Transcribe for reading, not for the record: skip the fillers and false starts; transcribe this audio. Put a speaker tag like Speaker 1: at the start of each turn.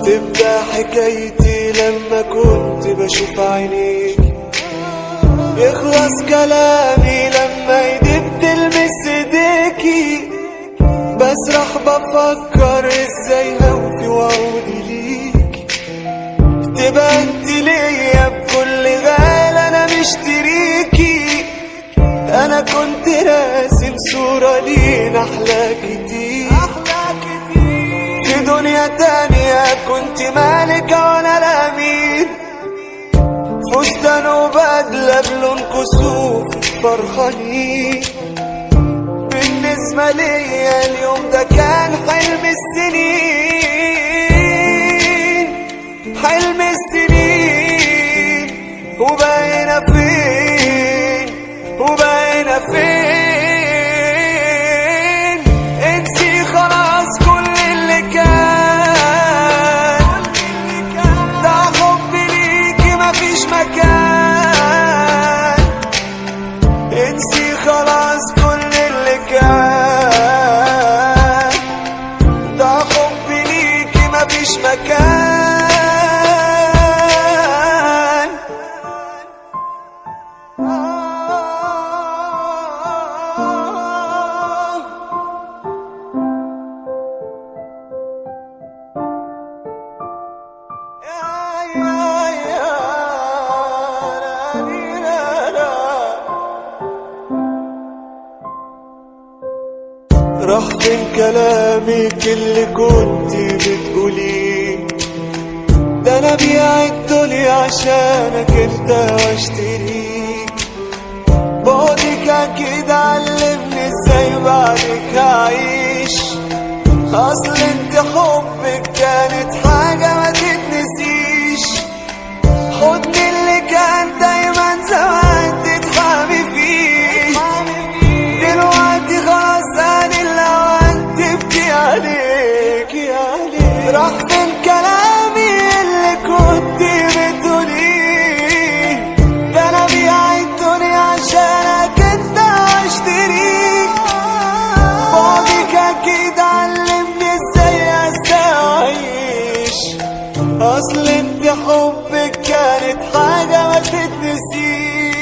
Speaker 1: تبدأ حكايتي لما كنت بشوف عينيك، يخلص كلامي لما ايدي بتلمس ايديكي، بسرح بفكر ازاي هوفي وعودي ليك، تبقى انت ليا بكل غالي انا مشتريكي. انا كنت راسم صورة لينا احلى كتير، في دنيا تانية كنت مالكة وانا الامير، فستان وبدلة بلون كسوف فرحانين. بالنسبة ليا اليوم ده كان حلم السنين، حلم السنين، وبقينا فين، وبقينا فين؟ انسي خلاص كل اللي كان، ده حب ليكي مفيش مكان. انسي خلاص كل اللي كان، ده حب ليكي مفيش مكان. راح فين كلامك اللي كنت بتقوليه؟ ده انا بيع الدنيا عشانك انت واشتريك، بعدك اكيد علمني ازاي بعدك اعيش، اصل انت حبك كانت حاجة ما تتنسيش، حضني اللي كان دايما زمان تتحامي فيه، دلوقتي خلاص انا الاوان تبكي عليك يا عليك. راح فين كلامي اللي كنت بتقوليه؟ ده انا بيع الدنيا عشانك انت واشتريك، بعدك اكيد علمني ازاي استعيش، اصل انت حبك كانت حاجة ما تتنسيش.